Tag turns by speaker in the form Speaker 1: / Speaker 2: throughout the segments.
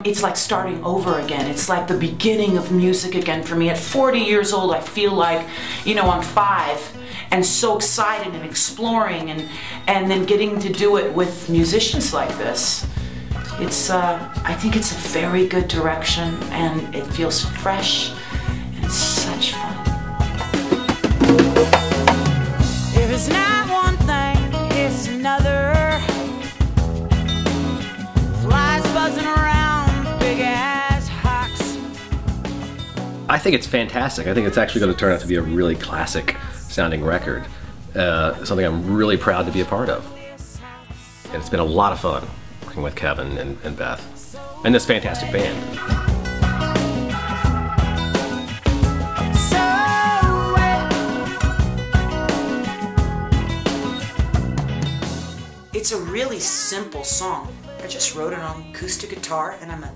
Speaker 1: It's like starting over again. It's like the beginning of music again for me. At 40 years old, I feel like, you know, I'm 5 and so excited and exploring and then getting to do it with musicians like this. It's, I think it's a very good direction and it feels fresh and it's such fun. If it's not one thing, it's another. Flies buzzing around, big ass hawks.
Speaker 2: I think it's fantastic. I think it's actually going to turn out to be a really classic sounding record. Something I'm really proud to be a part of. And it's been a lot of fun working with Kevin and Beth and this fantastic band.
Speaker 1: It's a really simple song. I just wrote it on acoustic guitar, and I'm a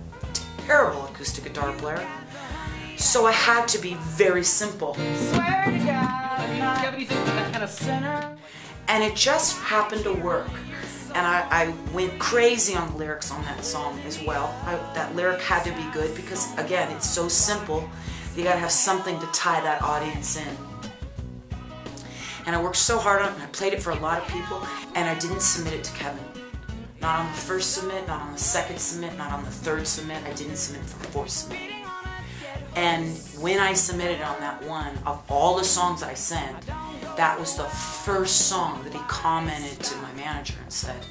Speaker 1: terrible acoustic guitar player. So I had to be very simple. Swear to God, do you have anything with that kind of center? And it just happened to work. And I went crazy on the lyrics on that song as well. That lyric had to be good because, again, it's so simple. You gotta have something to tie that audience in. And I worked so hard on it, and I played it for a lot of people, and I didn't submit it to Kevin. Not on the first submit, not on the second submit, not on the third submit. I didn't submit for the fourth submit. And when I submitted on that one, of all the songs I sent, that was the first song that he commented to my manager and said,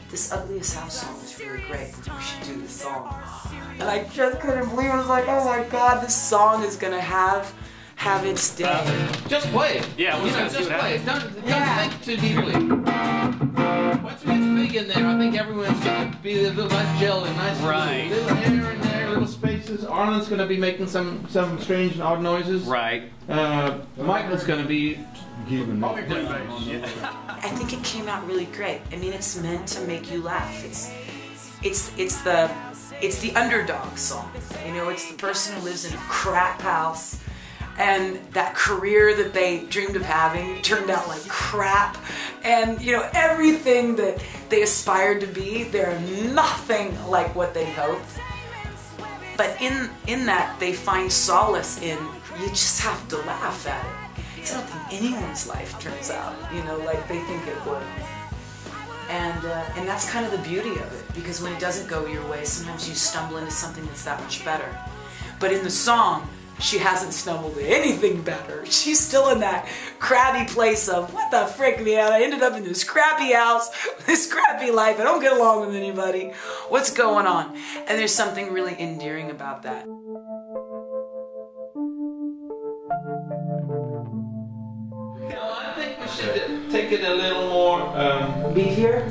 Speaker 1: "This Ugly as House song is really great, we should do this song." And I just couldn't believe it. I was like, oh my God, this song is gonna have its day.
Speaker 3: Just play it.
Speaker 2: Yeah, we'll
Speaker 3: just play it. Don't think too deeply. Once we get big in there, I think everyone's going to be a little nice gel and nice.
Speaker 2: Right.
Speaker 3: Little air in there, little spaces. Arlen's going to be making some strange and odd noises.
Speaker 2: Right.
Speaker 3: Michael's going to be giving me.
Speaker 1: I think it came out really great. I mean, it's meant to make you laugh. It's the underdog song. You know, it's the person who lives in a crap house, and that career that they dreamed of having turned out like crap, and you know, everything that they aspired to be, they're nothing like what they hoped. But in that, they find solace in, you just have to laugh at it. I don't think anyone's life turns out, you know, like they think it would. And that's kind of the beauty of it, because when it doesn't go your way, sometimes you stumble into something that's that much better. But in the song, she hasn't stumbled into anything better. She's still in that crabby place of, what the frick, man, I ended up in this crappy house, this crappy life, I don't get along with anybody. What's going on? And there's something really endearing about that.
Speaker 3: I think we should take it a little more
Speaker 1: Beefier?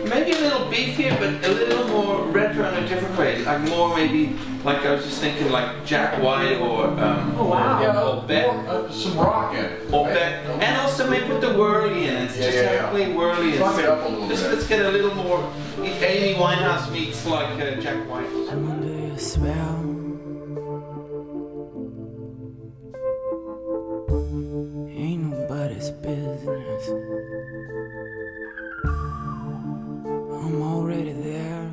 Speaker 3: maybe a little beefier, but a little more retro in a different way. Like more maybe, like I was just thinking like Jack White or
Speaker 1: oh, wow.
Speaker 3: or Beth.
Speaker 4: Some rock in it.
Speaker 3: Or Beth. And also maybe put the whirly in it. It's just definitely whirly.
Speaker 4: Fluff it up a little bit.
Speaker 3: Let's get a little more Amy Winehouse meets like Jack White.
Speaker 1: I'm under your spell. Ain't nobody's business. I'm already there.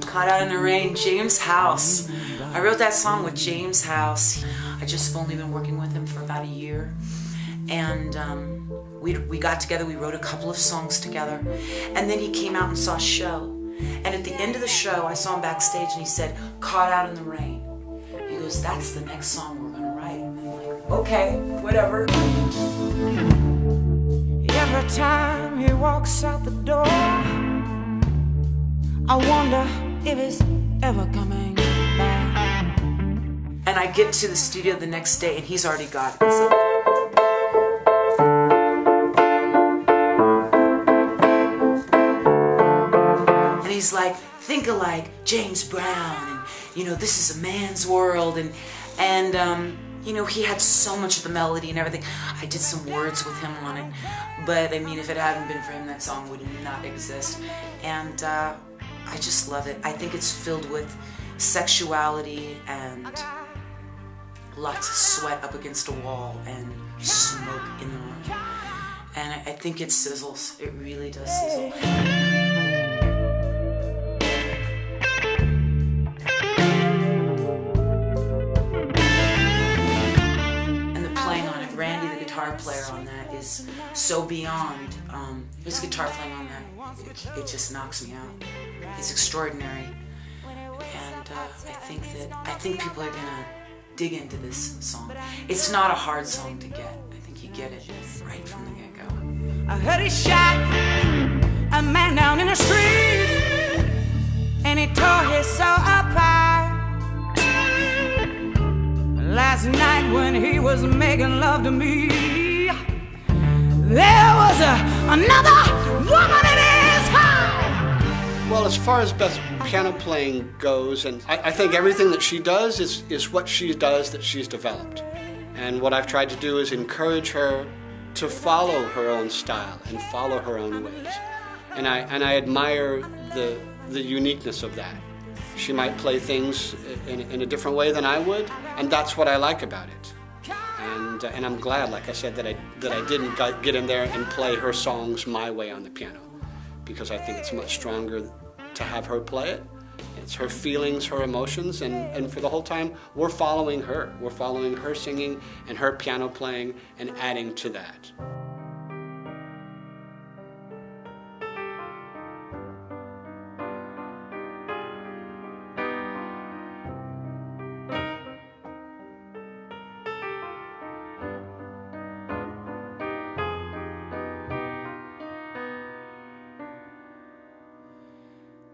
Speaker 1: Caught Out in the Rain, James House. I wrote that song with James House. I just have only been working with him for about a year. And we got together, we wrote a couple of songs together. And then he came out and saw a show. And at the end of the show, I saw him backstage and he said, "Caught Out in the Rain." He goes, "That's the next song we're gonna write." And I'm like, okay, whatever. Every time he walks out the door, I wonder if he's ever coming back. And I get to the studio the next day and he's already got it. So. And he's like, think alike, James Brown, and you know, this is a man's world, and you know, he had so much of the melody and everything. I did some words with him on it, but I mean, if it hadn't been for him, that song would not exist. And I just love it. I think it's filled with sexuality and lots of sweat up against a wall and smoke in the room. And I think it sizzles. It really does sizzle. guitar player on that is so beyond. His guitar playing on that, it just knocks me out. It's extraordinary, and I think people are gonna dig into this song. It's not a hard song to get. I think you get it right from the get-go.
Speaker 4: I heard he shot a man down in the street, and he tore his soul apart. Last night when he was making love to me, there was another woman in his heart.
Speaker 5: Well, as far as Beth's piano playing goes, and I think everything that she does is what she does that she's developed. And what I've tried to do is encourage her to follow her own style and follow her own ways. And I admire the uniqueness of that. She might play things in a different way than I would, and that's what I like about it. And I'm glad, like I said, that I didn't get in there and play her songs my way on the piano, because I think it's much stronger to have her play it. It's her feelings, her emotions, and for the whole time, we're following her. We're following her singing and her piano playing and adding to that.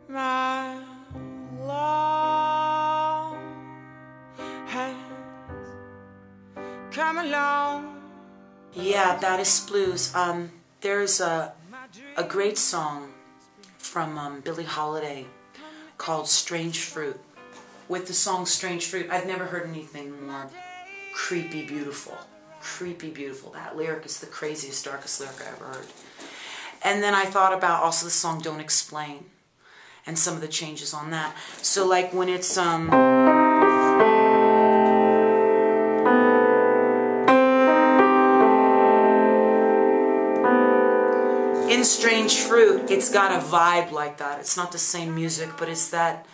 Speaker 4: My love has come along.
Speaker 1: Yeah, that is blues. There's a great song from Billie Holiday called Strange Fruit. With the song Strange Fruit, I've never heard anything more creepy beautiful. Creepy beautiful. That lyric is the craziest, darkest lyric I ever heard. And then I thought about also the song Don't Explain and some of the changes on that. So like when it's in Strange Fruit, it's got a vibe like that. It's not the same music, but it's that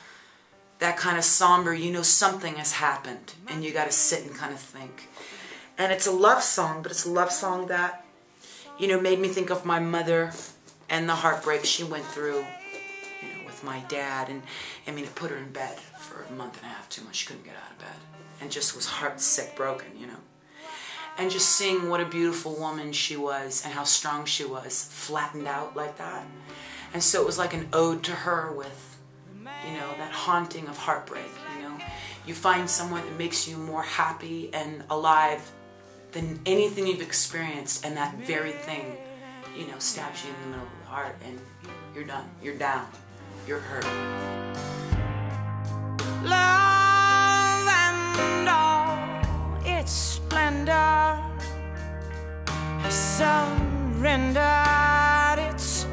Speaker 1: kind of somber, you know something has happened, and you got to sit and kind of think. And it's a love song, but it's a love song that, you know, made me think of my mother and the heartbreak she went through, you know, with my dad. And I mean, it put her in bed for a month and a half, 2 months. She couldn't get out of bed, and just was heart sick, broken, you know. And just seeing what a beautiful woman she was and how strong she was, flattened out like that. And so it was like an ode to her with, you know, that haunting of heartbreak, you know. You find someone that makes you more happy and alive than anything you've experienced, and that very thing, you know, stabs you in the middle of the heart, and you're done. You're down. You're hurt.
Speaker 4: Love and all its splendor has surrendered its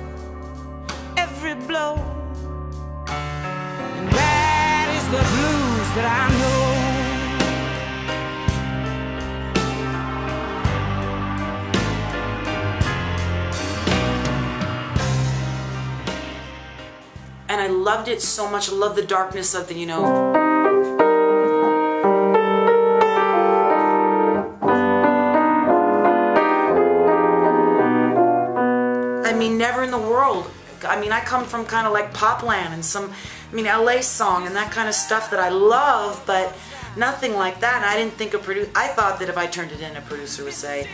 Speaker 4: every blow, and that is the blues that I know.
Speaker 1: And I loved it so much. I love the darkness of the, you know. I mean, never in the world. I mean, I come from kind of like Popland and some, I mean, LA song and that kind of stuff that I love, but nothing like that. And I didn't think a producer, I thought that if I turned it in, a producer would say,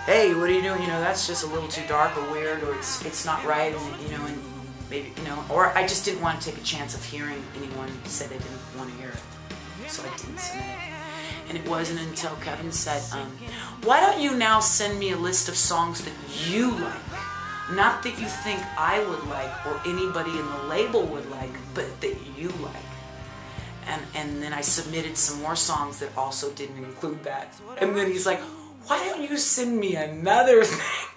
Speaker 1: hey, what are you doing? You know, that's just a little too dark or weird, or it's not right, and, you know, and maybe, you know, or I just didn't want to take a chance of hearing anyone say they didn't want to hear it. So I didn't submit it. And it wasn't until Kevin said, why don't you now send me a list of songs that you like? Not that you think I would like or anybody in the label would like, but that you like. And then I submitted some more songs that also didn't include that. And then he's like, why don't you send me another thing?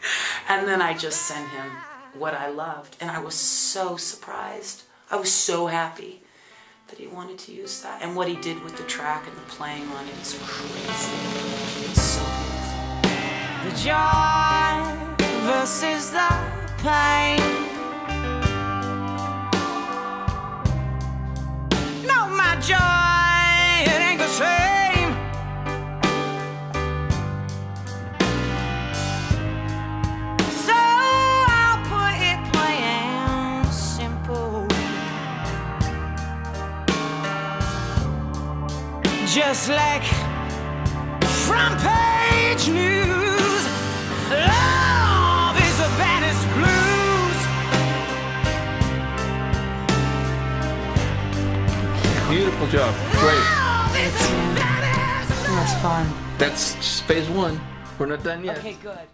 Speaker 1: And then I just sent him what I loved, and I was so surprised. I was so happy that he wanted to use that, and what he did with the track and the playing on it is crazy. It's so beautiful.
Speaker 4: The joy versus the pain. No, my joy, it ain't the same just like front page news. Love is the baddest blues.
Speaker 3: Beautiful job. Great.
Speaker 4: Love is the baddest blues.
Speaker 1: That's fun.
Speaker 3: That's just phase one. We're not done yet.
Speaker 1: Okay, good.